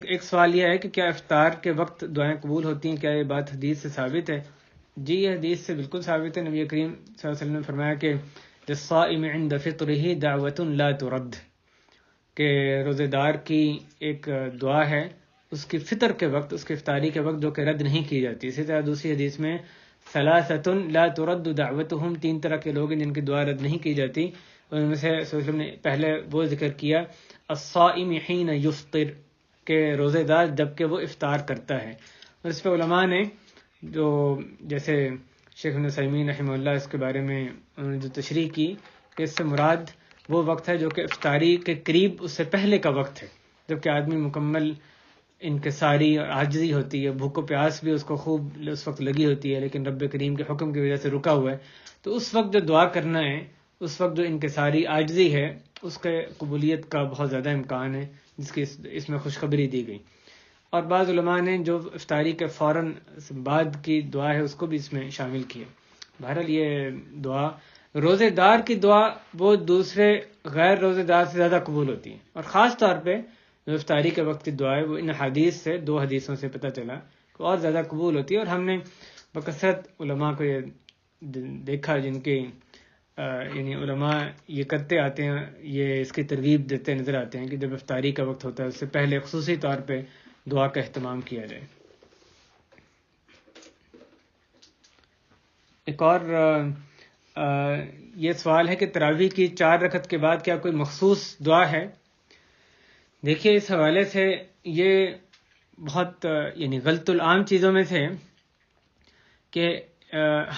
ایک سوال یہ ہے کہ کیا افطار کے وقت دعائیں قبول ہوتی ہیں؟ کیا یہ بات حدیث سے ثابت ہے؟ جی، یہ حدیث سے بالکل ثابت ہے۔ نبی کریم صلی اللہ علیہ وسلم نے فرمایا کہ للصائم عند فطرہ دعوۃ لا ترد، کہ روزے دار کی ایک دعا ہے اس کی فطر کے وقت، اس کی افطاری کے وقت، جو کہ رد نہیں کی جاتی۔ اسی طرح دوسری حدیث میں ثلاثۃ لا ترد دعوتہم، تین طرح کے لوگ ہیں جن کی دعا رد نہیں کی جاتی۔ ان میں سے صلی اللہ علیہ وسلم نے پہلے وہ ذکر کیا الصائم حین یفطر، کہ روزے دار جب کہ وہ افطار کرتا ہے۔ اور اس پہ علماء نے جو جیسے شیخ ابن عثیمین رحمہ اللہ اس کے بارے میں انہوں نے جو تشریح کی کہ اس سے مراد وہ وقت ہے جو کہ افطاری کے قریب اس سے پہلے کا وقت ہے، جب کہ آدمی مکمل انکساری اور عاجزی ہوتی ہے، بھوک و پیاس بھی اس کو خوب اس وقت لگی ہوتی ہے، لیکن رب کریم کے حکم کی وجہ سے رکا ہوا ہے۔ تو اس وقت جو دعا کرنا ہے، اس وقت جو انکساری عاجزی ہے، اس کے قبولیت کا بہت زیادہ امکان ہے، جس کی اس میں خوشخبری دی گئی۔ اور بعض علماء نے جو افطاری کے فوراً بعد کی دعا ہے اس کو بھی اس میں شامل کیا۔ بہرحال یہ دعا، روزے دار کی دعا، وہ دوسرے غیر روزے دار سے زیادہ قبول ہوتی ہے، اور خاص طور پہ جو افطاری کے وقت کی دعا ہے وہ ان حدیث سے، دو حدیثوں سے پتہ چلا کہ اور زیادہ قبول ہوتی ہے۔ اور ہم نے بکثرت علماء کو یہ دیکھا جن کے یعنی علماء یہ کرتے آتے ہیں، یہ اس کی ترغیب دیتے نظر آتے ہیں کہ جب افطاری کا وقت ہوتا ہے اس سے پہلے خصوصی طور پہ دعا کا اہتمام کیا جائے۔ ایک اور یہ سوال ہے کہ تراویح کی 4 رکعت کے بعد کیا کوئی مخصوص دعا ہے؟ دیکھیے، اس حوالے سے یہ بہت یعنی غلط العام چیزوں میں سے کہ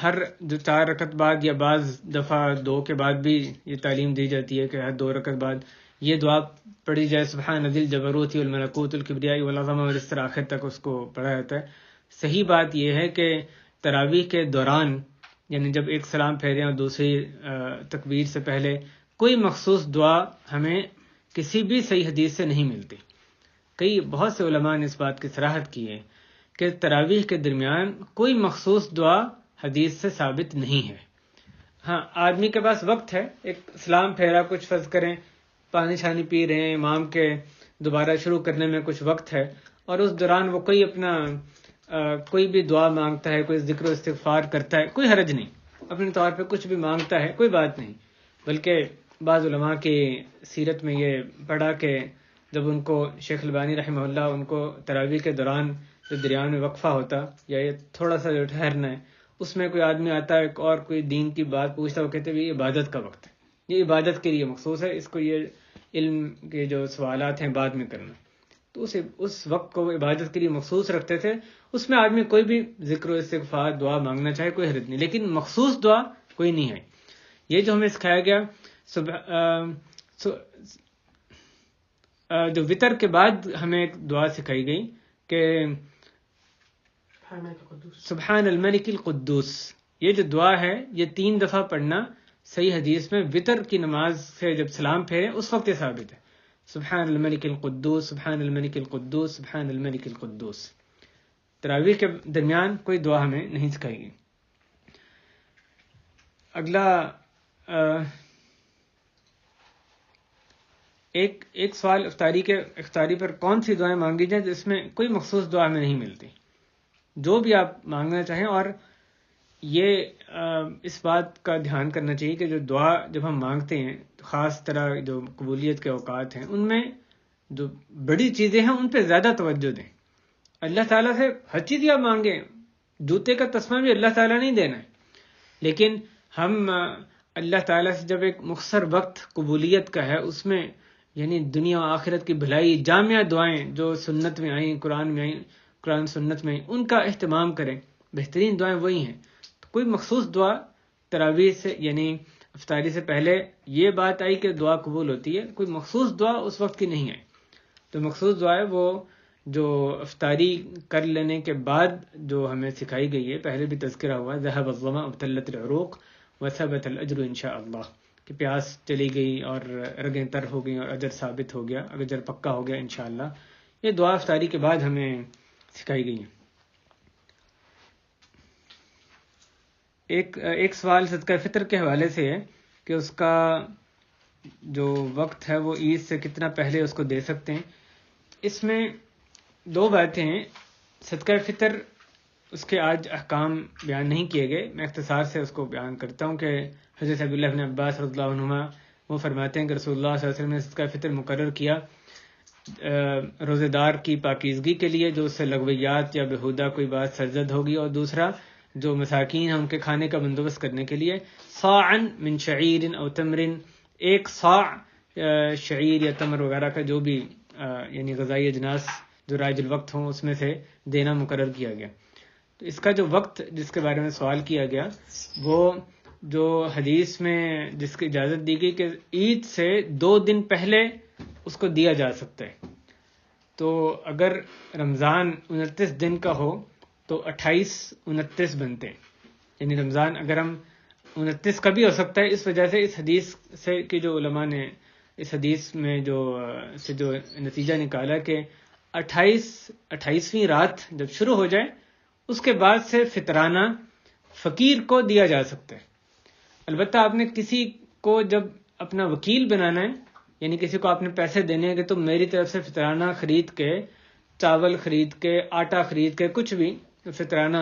ہر جو 4 رکعت بعد یا بعض دفعہ 2 کے بعد بھی یہ تعلیم دی جاتی ہے کہ ہر 2 رکعت بعد یہ دعا پڑھی جائے، سبحان ذی الجبروت والملکوت الکبریاء والعظمہ، اور اس طرح آخر تک اس کو پڑھا جاتا ہے۔ صحیح بات یہ ہے کہ تراویح کے دوران، یعنی جب ایک سلام پھیریں اور دوسری تکبیر سے پہلے، کوئی مخصوص دعا ہمیں کسی بھی صحیح حدیث سے نہیں ملتی۔ بہت سے علماء نے اس بات کی صراحت کی ہے کہ تراویح کے درمیان کوئی مخصوص دعا حدیث سے ثابت نہیں ہے۔ ہاں، آدمی کے پاس وقت ہے، ایک سلام پھیرا، کچھ فرض کریں پانی شانی پی رہے ہیں، امام کے دوبارہ شروع کرنے میں کچھ وقت ہے، اور اس دوران وہ کوئی اپنا کوئی بھی دعا مانگتا ہے، کوئی ذکر و استغفار کرتا ہے، کوئی حرج نہیں، اپنے طور پہ کچھ بھی مانگتا ہے، کوئی بات نہیں۔ بلکہ بعض علماء کی سیرت میں یہ پڑھا کہ جب ان کو شیخ البانی رحمہ اللہ، ان کو تراویح کے دوران جو درمیان میں وقفہ ہوتا یا یہ تھوڑا سا جو ٹھہرنا ہے، اس میں کوئی آدمی آتا ہے اور کوئی دین کی بات پوچھتا، وہ کہتے ہیں یہ عبادت کا وقت ہے، یہ عبادت کے لیے مخصوص ہے، اس کو یہ علم کے جو سوالات ہیں بعد میں کرنا۔ تو اس وقت کو وہ عبادت کے لیے مخصوص رکھتے تھے، اس میں آدمی کوئی بھی ذکر و استغفار دعا مانگنا چاہے، کوئی حرج نہیں، لیکن مخصوص دعا کوئی نہیں ہے۔ یہ جو ہمیں سکھایا گیا جو وطر کے بعد ہمیں ایک دعا سکھائی گئی کہ سبحان الملک القدوس، یہ جو دعا ہے یہ 3 دفعہ پڑھنا صحیح حدیث میں وطر کی نماز سے جب سلام پھیرے اس وقت یہ ثابت ہے، سبحان الملک القدوس، سبحان الملک القدوس، سبحان الملک القدوس۔ تراویح کے درمیان کوئی دعا ہمیں نہیں سکھائی گئی۔ اگلا ایک سوال، افطاری پر کون سی دعائیں مانگی جائیں؟ جس میں کوئی مخصوص دعا ہمیں نہیں ملتی، جو بھی آپ مانگنا چاہیں۔ اور یہ اس بات کا دھیان کرنا چاہیے کہ جو دعا جب ہم مانگتے ہیں، خاص طرح جو قبولیت کے اوقات ہیں، ان میں جو بڑی چیزیں ہیں ان پہ زیادہ توجہ دیں۔ اللہ تعالیٰ سے ہر چیز آپ مانگیں، جوتے کا تسمہ بھی اللہ تعالیٰ نہیں دینا ہے، لیکن ہم اللہ تعالیٰ سے جب ایک مختصر وقت قبولیت کا ہے، اس میں یعنی دنیا و آخرت کی بھلائی، جامع دعائیں جو سنت میں آئیں، قرآن میں آئیں، قرآن سنت میں، ان کا اہتمام کریں۔ بہترین دعائیں وہی ہیں۔ تو کوئی مخصوص دعا تراویح سے یعنی افطاری سے پہلے یہ بات آئی کہ دعا قبول ہوتی ہے، کوئی مخصوص دعا اس وقت کی نہیں ہے۔ تو مخصوص دعا ہے وہ جو افطاری کر لینے کے بعد جو ہمیں سکھائی گئی ہے، پہلے بھی تذکرہ ہوا، ذهب الظمأ وابتلت العروق وثبت الاجر انشاءاللہ، کہ پیاس چلی گئی اور رگیں تر ہو گئیں اور اجر ثابت ہو گیا، اجر پکا ہو گیا انشاءاللہ۔ یہ دعا افطاری کے بعد ہمیں سکھائی گئی ہے۔ ایک سوال صدقہ فطر کے حوالے سے ہے کہ اس کا جو وقت ہے وہ عید سے کتنا پہلے اس کو دے سکتے ہیں۔ اس میں دو باتیں ہیں. صدقہ فطر اس کے آج احکام بیان نہیں کیے گئے، میں اختصار سے اس کو بیان کرتا ہوں کہ حضرت عبداللہ بن عباس رضی اللہ عنہما وہ فرماتے ہیں کہ رسول اللہ صلی اللہ علیہ وسلم نے صدقہ فطر مقرر کیا روزے دار کی پاکیزگی کے لیے، جو اس سے لغویات یا بیہودہ کوئی بات سرزد ہوگی، اور دوسرا جو مساکین ہیں ان کے کھانے کا بندوبست کرنے کے لیے صاعا من شعیر او تمر، ایک صاع شعیر یا تمر وغیرہ کا جو بھی یعنی غذائی اجناس جو رائج الوقت ہوں اس میں سے دینا مقرر کیا گیا. تو اس کا جو وقت جس کے بارے میں سوال کیا گیا وہ جو حدیث میں جس کی اجازت دی گئی کہ عید سے 2 دن پہلے اس کو دیا جا سکتا ہے. تو اگر رمضان 29 دن کا ہو تو 28-29 بنتے ہیں، یعنی رمضان اگر ہم 29 کا بھی ہو سکتا ہے. اس وجہ سے اس حدیث سے کہ جو علماء نے اس حدیث میں جو نتیجہ نکالا کہ 28ویں رات جب شروع ہو جائے اس کے بعد سے فطرانہ فقیر کو دیا جا سکتا ہے. البتہ آپ نے کسی کو جب اپنا وکیل بنانا ہے، یعنی کسی کو آپ نے پیسے دینے ہیں کہ تم میری طرف سے فطرانہ خرید کے، چاول خرید کے، آٹا خرید کے، کچھ بھی فطرانہ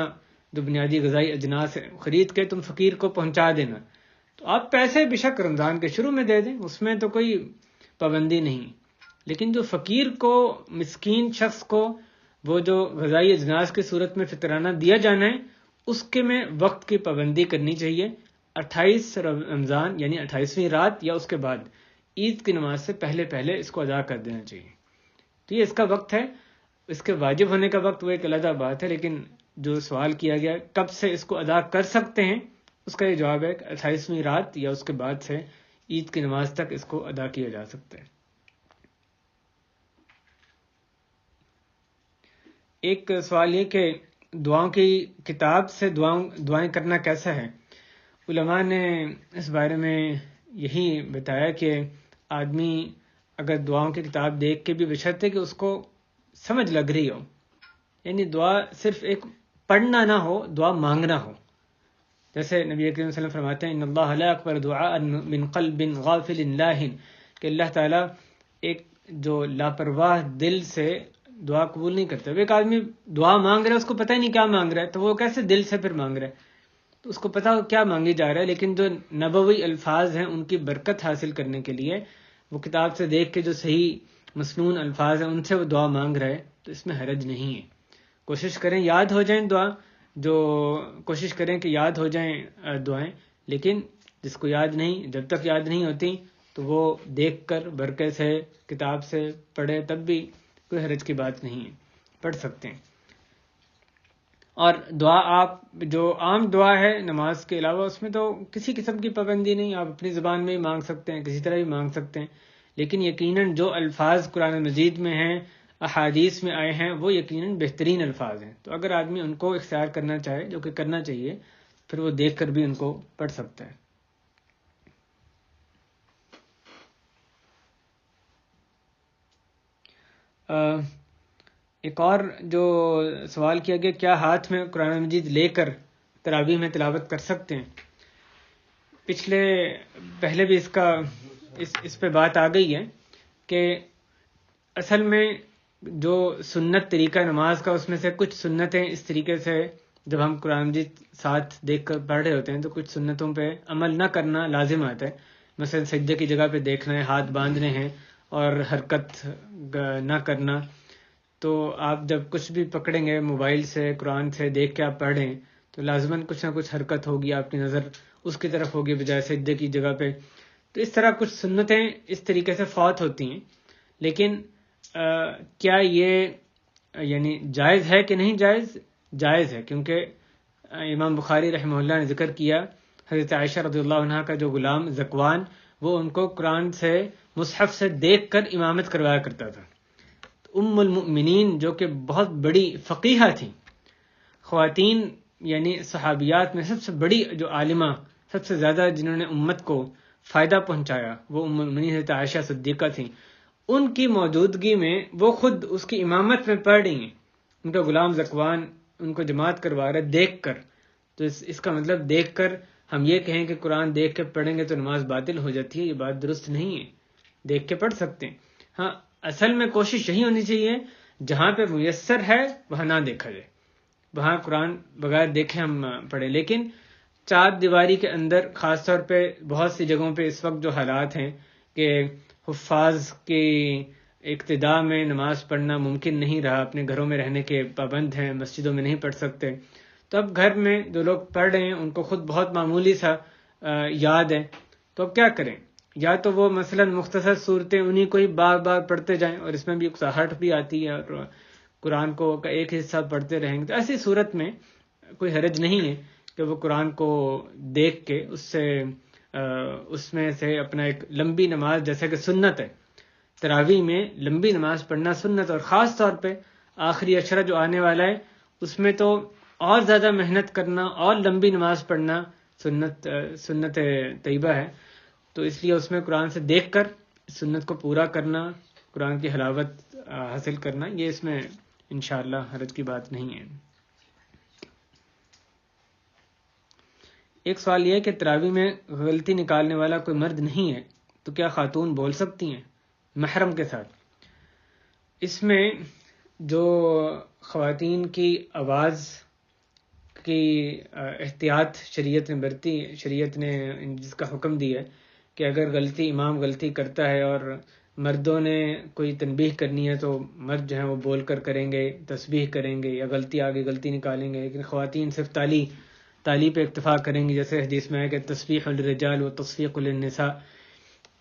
جو بنیادی غذائی اجناس ہیں خرید کے تم فقیر کو پہنچا دینا، تو آپ پیسے بے شک رمضان کے شروع میں دے دیں، اس میں تو کوئی پابندی نہیں. لیکن جو فقیر کو، مسکین شخص کو وہ جو غذائی اجناس کی صورت میں فطرانہ دیا جانا ہے اس کے میں وقت کی پابندی کرنی چاہیے. 28 رمضان یعنی 28ویں رات یا اس کے بعد عید کی نماز سے پہلے اس کو ادا کر دینا چاہیے. تو یہ اس کا وقت ہے. اس کے واجب ہونے کا وقت وہ ایک علیحدہ بات ہے، لیکن جو سوال کیا گیا کب سے اس کو ادا کر سکتے ہیں، اس کا یہ جواب ہے کہ 28ویں رات یا اس کے بعد سے عید کی نماز تک اس کو ادا کیا جا سکتا ہے. ایک سوال یہ کہ دعاؤں کی کتاب سے دعائیں کرنا کیسا ہے؟ علماء نے اس بارے میں یہی بتایا کہ آدمی اگر دعاؤں کی کتاب دیکھ کے بھی بشرطے کہ اس کو سمجھ لگ رہی ہو، یعنی دعا صرف ایک پڑھنا نہ ہو، دعا مانگنا ہو. جیسے نبی کریم صلی اللہ علیہ وسلم فرماتے ہیں ان اللہ لا اکبر دعاء من قلب غافل لاہن، کہ اللہ تعالیٰ ایک جو لاپرواہ دل سے دعا قبول نہیں کرتا. ایک آدمی دعا مانگ رہا ہے، اس کو پتہ ہی نہیں کیا مانگ رہا ہے، تو وہ کیسے دل سے پھر مانگ رہا ہے؟ تو اس کو پتہ ہو کیا مانگی جا رہا ہے، لیکن جو نبوی الفاظ ہیں ان کی برکت حاصل کرنے کے لیے وہ کتاب سے دیکھ کے جو صحیح مسنون الفاظ ہیں ان سے وہ دعا مانگ رہا ہے، تو اس میں حرج نہیں ہے. کوشش کریں یاد ہو جائیں کوشش کریں کہ یاد ہو جائیں دعائیں، لیکن جس کو یاد نہیں، جب تک یاد نہیں ہوتی تو وہ دیکھ کر برکت سے کتاب سے پڑھے، تب بھی کوئی حرج کی بات نہیں ہے، پڑھ سکتے ہیں. اور دعا آپ جو عام دعا ہے نماز کے علاوہ اس میں تو کسی قسم کی پابندی نہیں، آپ اپنی زبان میں ہی مانگ سکتے ہیں، کسی طرح بھی مانگ سکتے ہیں. لیکن یقیناً جو الفاظ قرآن مجید میں ہیں، احادیث میں آئے ہیں، وہ یقیناً بہترین الفاظ ہیں. تو اگر آدمی ان کو اختیار کرنا چاہے، جو کہ کرنا چاہیے، پھر وہ دیکھ کر بھی ان کو پڑھ سکتا ہے. ایک اور جو سوال کیا گیا کیا ہاتھ میں قرآن مجید لے کر تراویح میں تلاوت کر سکتے ہیں؟ پہلے بھی اس پہ بات آ گئی ہے کہ اصل میں جو سنت طریقہ نماز کا، اس میں سے کچھ سنتیں اس طریقے سے جب ہم قرآن مجید ساتھ دیکھ کر پڑھ رہے ہوتے ہیں تو کچھ سنتوں پہ عمل نہ کرنا لازم آتا ہے. مثلا سجدے کی جگہ پہ دیکھنا ہے، ہاتھ باندھنے ہیں اور حرکت نہ کرنا. تو آپ جب کچھ بھی پکڑیں گے موبائل سے، قرآن سے دیکھ کے آپ پڑھیں تو لازماً کچھ نہ کچھ حرکت ہوگی، آپ کی نظر اس کی طرف ہوگی بجائے سجدے کی جگہ پہ. تو اس طرح کچھ سنتیں اس طریقے سے فوت ہوتی ہیں. لیکن کیا یہ یعنی جائز ہے کہ نہیں جائز؟ جائز ہے، کیونکہ امام بخاری رحمہ اللہ نے ذکر کیا حضرت عائشہ رضی اللہ عنہ کا جو غلام ذکوان، وہ ان کو قرآن سے مصحف سے دیکھ کر امامت کروایا کرتا تھا. ام المؤمنین جو کہ بہت بڑی فقیہہ تھیں، خواتین یعنی صحابیات میں سب سے بڑی جو عالمہ، سب سے زیادہ جنہوں نے امت کو فائدہ پہنچایا، وہ ام المؤمنین حضرت عائشہ صدیقہ تھیں. ان کی موجودگی میں وہ خود اس کی امامت میں پڑھ رہی ہیں، ان کا غلام ذکوان ان کو جماعت کروا رہا ہے دیکھ کر. تو اس کا مطلب دیکھ کر ہم یہ کہیں کہ قرآن دیکھ کے پڑھیں گے تو نماز باطل ہو جاتی ہے، یہ بات درست نہیں ہے. دیکھ کے پڑھ سکتے ہیں. ہاں اصل میں کوشش یہی ہونی چاہیے جہاں پہ میسر ہے وہاں نہ دیکھا جائے، وہاں قرآن بغیر دیکھے ہم پڑھیں. لیکن چار دیواری کے اندر خاص طور پہ بہت سی جگہوں پہ اس وقت جو حالات ہیں کہ حفاظ کی اقتداء میں نماز پڑھنا ممکن نہیں رہا، اپنے گھروں میں رہنے کے پابند ہیں، مسجدوں میں نہیں پڑھ سکتے، تو اب گھر میں جو لوگ پڑھ رہے ہیں ان کو خود بہت معمولی سا یاد ہے، تو اب کیا کریں؟ یا تو وہ مثلا مختصر صورتیں انہیں کو ہی بار بار پڑھتے جائیں، اور اس میں بھی اکساہٹ بھی آتی ہے، اور قرآن کو کا ایک حصہ پڑھتے رہیں گے، تو ایسی صورت میں کوئی حرج نہیں ہے کہ وہ قرآن کو دیکھ کے اس میں سے اپنا ایک لمبی نماز، جیسے کہ سنت ہے تراویح میں لمبی نماز پڑھنا سنت، اور خاص طور پہ آخری عشرہ جو آنے والا ہے اس میں تو اور زیادہ محنت کرنا اور لمبی نماز پڑھنا سنت طیبہ ہے، تو اس لیے اس میں قرآن سے دیکھ کر سنت کو پورا کرنا، قرآن کی حلاوت حاصل کرنا، یہ اس میں انشاءاللہ حرج کی بات نہیں ہے. ایک سوال یہ ہے کہ تراویح میں غلطی نکالنے والا کوئی مرد نہیں ہے تو کیا خاتون بول سکتی ہیں محرم کے ساتھ؟ اس میں جو خواتین کی آواز کی احتیاط شریعت نے برتی، شریعت نے جس کا حکم دیا ہے کہ اگر امام غلطی کرتا ہے اور مردوں نے کوئی تنبیہ کرنی ہے تو مرد جو ہیں وہ بول کر کریں گے، تسبیح کریں گے یا غلطی نکالیں گے، لیکن خواتین صرف تالی پہ اکتفا کریں گی، جیسے حدیث میں ہے کہ تسبیح للرجال و تصفیق للنساء.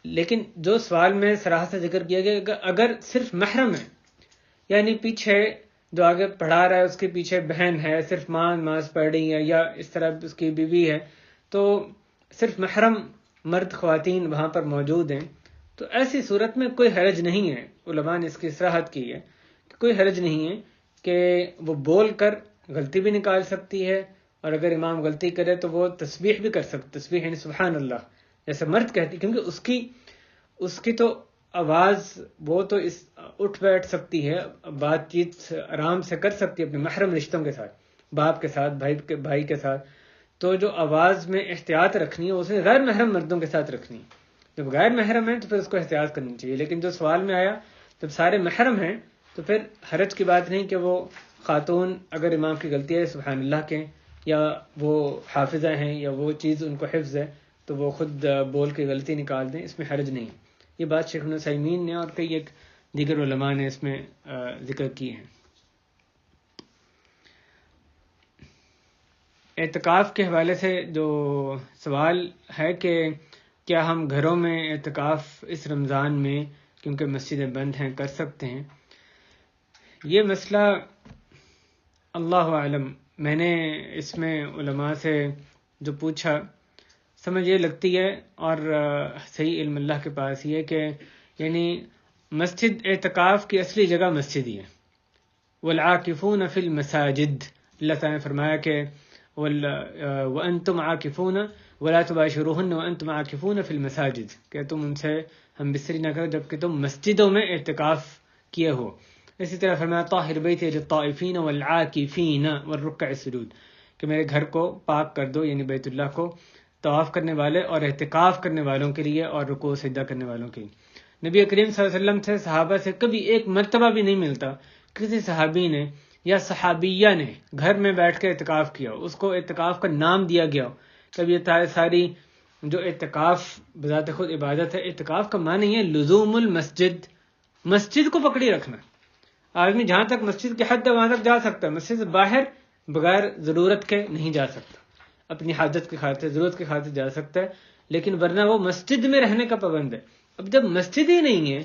لیکن جو سوال میں صراحت سے ذکر کیا گیا اگر صرف محرم ہے، یعنی پیچھے جو آگے پڑھا رہا ہے اس کے پیچھے بہن ہے، صرف ماں نماز پڑھ رہی ہے، یا اس طرح اس کی بیوی ہے، تو صرف محرم مرد خواتین وہاں پر موجود ہیں، تو ایسی صورت میں کوئی حرج نہیں ہے. علماء نے اس کی صراحت کی ہے کہ کوئی حرج نہیں ہے کہ وہ بول کر غلطی بھی نکال سکتی ہے، اور اگر امام غلطی کرے تو وہ تسبیح بھی کر سکتی، تسبیح یعنی سبحان اللہ جیسے مرد کہتی، کیونکہ اس کی تو آواز وہ تو اٹھ بیٹھ سکتی ہے، بات چیت آرام سے کر سکتی ہے اپنے محرم رشتوں کے ساتھ، باپ کے ساتھ، بھائی کے ساتھ. تو جو آواز میں احتیاط رکھنی ہے اسے غیر محرم مردوں کے ساتھ رکھنی ہے. جب غیر محرم ہے تو پھر اس کو احتیاط کرنی چاہیے. لیکن جو سوال میں آیا جب سارے محرم ہیں تو پھر حرج کی بات نہیں کہ وہ خاتون اگر امام کی غلطی ہے سبحان اللہ کہیں، یا وہ حافظہ ہیں یا وہ چیز ان کو حفظ ہے تو وہ خود بول کے غلطی نکال دیں، اس میں حرج نہیں. یہ بات شیخ ابن عثیمین نے اور کئی ایک دیگر علماء نے اس میں ذکر کی ہے. اعتکاف کے حوالے سے جو سوال ہے کہ کیا ہم گھروں میں اعتکاف اس رمضان میں کیونکہ مسجدیں بند ہیں کر سکتے ہیں، یہ مسئلہ اللہ اعلم. میں نے اس میں علماء سے جو پوچھا سمجھ یہ لگتی ہے، اور صحیح علم اللہ کے پاس یہ کہ یعنی مسجد اعتکاف کی اصلی جگہ مسجد ہی ہے. والعاکفون فی المساجد، اللہ تعالیٰ نے فرمایا کہ وَأَنْتُمْ عَاكِفُونَ وَلَا تُبَاشِرُوهُنَّ وَأَنْتُمْ عَاكِفُونَ فِي الْمَسَاجِدِ، کہ تم ان سے ہم بستری نہ کرو جبکہ تم مسجدوں میں اعتکاف کیے ہو. اسی طرح فرمایا طاہر بیتی للطائفین والعاکفین والرکع السجود، کہ میرے گھر کو پاک کر دو، یعنی بیت اللہ کو طواف کرنے والے اور اعتکاف کرنے والوں کے لیے اور رکوع سجدہ کرنے والوں کے لیے. نبی کریم صلی اللہ علیہ وسلم سے صحابہ سے کبھی ایک مرتبہ بھی نہیں ملتا کسی صحابی نے یا صحابیہ نے گھر میں بیٹھ کے اعتکاف کیا ہو، اس کو اعتکاف کا نام دیا گیا ہو. تب یہ ساری جو اعتکاف بذات خود عبادت ہے، اعتکاف کا معنی ہے لزوم المسجد، مسجد کو پکڑی رکھنا. آدمی جہاں تک مسجد کی حد ہے وہاں تک جا سکتا ہے، مسجد سے باہر بغیر ضرورت کے نہیں جا سکتا. اپنی حاجت کی خاطر، ضرورت کی خاطر جا سکتا ہے، لیکن ورنہ وہ مسجد میں رہنے کا پابند ہے. اب جب مسجد ہی نہیں ہے،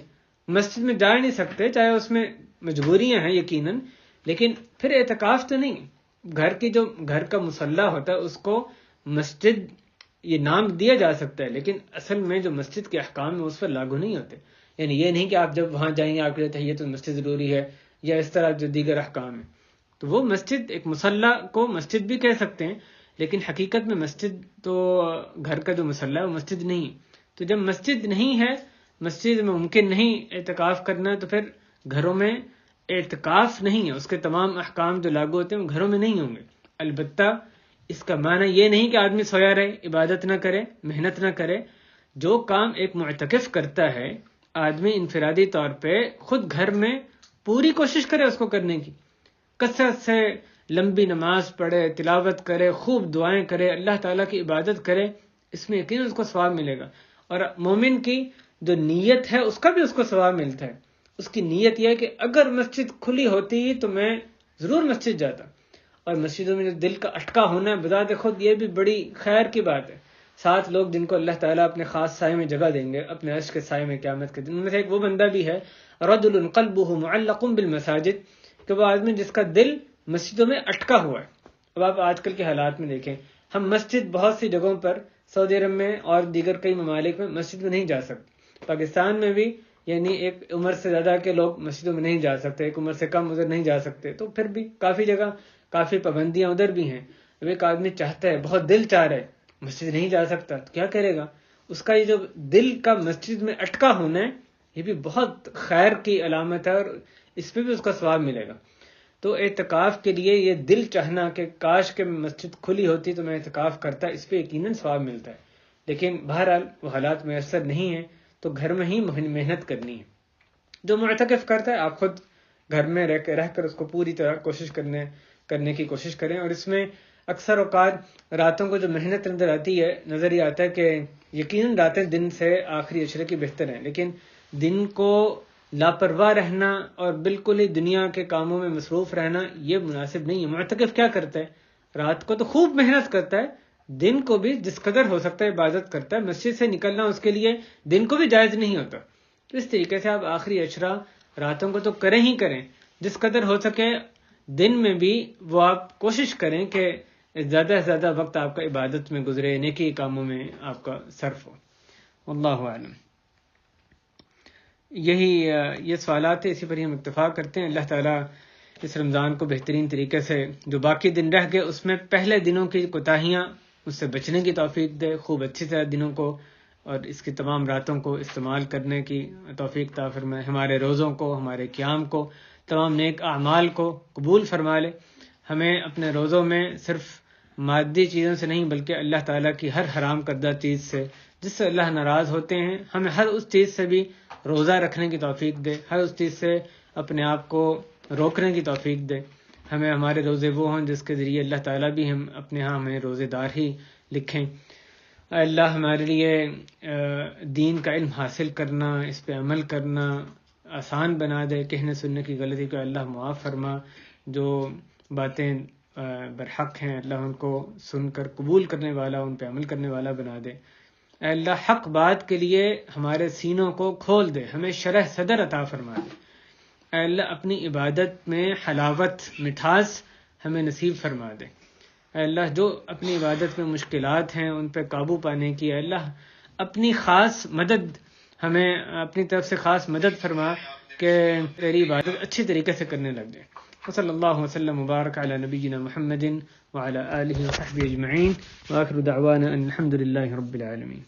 مسجد میں جا نہیں سکتے، چاہے اس میں مجبوریاں ہیں یقیناً، لیکن پھر اعتکاف تو نہیں. گھر کا مصلی ہوتا ہے اس کو مسجد یہ نام دیا جا سکتا ہے، لیکن اصل میں جو مسجد کے احکام ہیں اس پر لاگو نہیں ہوتے. یعنی یہ نہیں کہ آپ جب وہاں جائیں گے آپ کے لیے تحیۃ المسجد ضروری ہے یا اس طرح جو دیگر احکام ہیں. تو وہ مسجد ایک مصلی کو مسجد بھی کہہ سکتے ہیں، لیکن حقیقت میں مسجد تو گھر کا جو مصلی ہے وہ مسجد نہیں. تو جب مسجد نہیں ہے، مسجد میں ممکن نہیں اعتکاف کرنا، تو پھر گھروں میں اعتکاف نہیں ہے، اس کے تمام احکام جو لاگو ہوتے ہیں وہ گھروں میں نہیں ہوں گے. البتہ اس کا معنی یہ نہیں کہ آدمی سویا رہے، عبادت نہ کرے، محنت نہ کرے. جو کام ایک معتکف کرتا ہے، آدمی انفرادی طور پہ خود گھر میں پوری کوشش کرے اس کو کرنے کی، کثرت سے لمبی نماز پڑھے، تلاوت کرے، خوب دعائیں کرے، اللہ تعالیٰ کی عبادت کرے، اس میں یقیناً اس کو ثواب ملے گا۔ اور مومن کی جو نیت ہے اس کا بھی اس کو ثواب ملتا ہے۔ اس کی نیت یہ ہے کہ اگر مسجد کھلی ہوتی تو میں ضرور مسجد جاتا۔ اور مسجدوں میں جو دل کا اٹکا ہونا ہے بذات خود یہ بھی بڑی خیر کی بات ہے۔ 7 لوگ جن کو اللہ تعالیٰ اپنے خاص سائے میں جگہ دیں گے، اپنے عرش کے سائے میں قیامت کے دن، ان میں سے ایک وہ بندہ بھی ہے رجل قلبہ معلق بالمساجد، کہ وہ آدمی جس کا دل مسجدوں میں اٹکا ہوا ہے۔ اب آپ آج کل کے حالات میں دیکھیں، ہم مسجد بہت سی جگہوں پر سعودی عرب میں اور دیگر کئی ممالک میں مسجد میں نہیں جا سکتے، پاکستان میں بھی یعنی ایک عمر سے زیادہ کے لوگ مسجدوں میں نہیں جا سکتے، ایک عمر سے کم ادھر نہیں جا سکتے، تو پھر بھی کافی جگہ کافی پابندیاں ادھر بھی ہیں۔ اب ایک آدمی چاہتا ہے، بہت دل چاہ رہا ہے، مسجد نہیں جا سکتا، تو کیا کرے گا؟ اس کا یہ جو دل کا مسجد میں اٹکا ہونا ہے یہ بھی بہت خیر کی علامت ہے، اور اس پہ بھی اس کا ثواب ملے گا۔ تو اعتکاف کے لیے یہ دل چاہنا کہ کاش کہ مسجد کھلی ہوتی تو میں اعتکاف کرتا، اس پہ یقیناً ثواب ملتا ہے، لیکن بہرحال وہ حالات میسر نہیں ہیں تو گھر میں ہی محنت کرنی ہے۔ جو معتکف کرتا ہے آپ خود گھر میں رہ کر اس کو پوری طرح کوشش کرنے کی کوشش کریں، اور اس میں اکثر اوقات راتوں کو جو محنت نظر ہی آتا ہے کہ یقیناً راتیں دن سے آخری عشرے کی بہتر ہیں، لیکن دن کو لاپرواہ رہنا اور بالکل ہی دنیا کے کاموں میں مصروف رہنا یہ مناسب نہیں ہے۔ معتکف کیا کرتا ہے؟ رات کو تو خوب محنت کرتا ہے، دن کو بھی جس قدر ہو سکتا ہے عبادت کرتا ہے، مسجد سے نکلنا اس کے لیے دن کو بھی جائز نہیں ہوتا۔ تو اس طریقے سے آپ آخری عشرہ راتوں کو تو کریں ہی کریں، جس قدر ہو سکے دن میں بھی وہ آپ کوشش کریں کہ زیادہ سے زیادہ وقت آپ کا عبادت میں گزرے، نیکی کاموں میں آپ کا صرف ہو۔ واللہ عالم۔ یہ سوالات ہیں، اسی پر ہی ہم اکتفا کرتے ہیں۔ اللہ تعالیٰ اس رمضان کو بہترین طریقے سے جو باقی دن رہ گئے اس میں پہلے دنوں کی کوتاہیاں اس سے بچنے کی توفیق دے، خوب اچھی طرح دنوں کو اور اس کی تمام راتوں کو استعمال کرنے کی توفیق عطا فرمائے، ہمارے روزوں کو، ہمارے قیام کو، تمام نیک اعمال کو قبول فرما لے۔ ہمیں اپنے روزوں میں صرف مادی چیزوں سے نہیں بلکہ اللہ تعالیٰ کی ہر حرام کردہ چیز سے جس سے اللہ ناراض ہوتے ہیں، ہمیں ہر اس چیز سے بھی روزہ رکھنے کی توفیق دے، ہر اس چیز سے اپنے آپ کو روکنے کی توفیق دے۔ ہمیں ہمارے روزے وہ ہوں جس کے ذریعے اللہ تعالیٰ بھی ہم اپنے ہاں ہمیں روزے دار ہی لکھیں۔ اے اللہ ہمارے لیے دین کا علم حاصل کرنا، اس پہ عمل کرنا آسان بنا دے، کہنے سننے کی غلطی کو اللہ معاف فرما، جو باتیں برحق ہیں اللہ ان کو سن کر قبول کرنے والا، ان پہ عمل کرنے والا بنا دے۔ اے اللہ حق بات کے لیے ہمارے سینوں کو کھول دے، ہمیں شرح صدر عطا فرما دے۔ اے اللہ اپنی عبادت میں حلاوت، مٹھاس ہمیں نصیب فرما دے۔ اے اللہ جو اپنی عبادت میں مشکلات ہیں ان پہ قابو پانے کی، اے اللہ اپنی خاص مدد ہمیں اپنی طرف سے خاص مدد فرما کہ تیری عبادت اچھی طریقے سے کرنے لگ جائے۔ وصلی اللہ وسلم مبارک علی نبینا محمد وعلی آلہ وصحبہ اجمعین، وآخر دعوانا ان الحمد للہ رب العالمین۔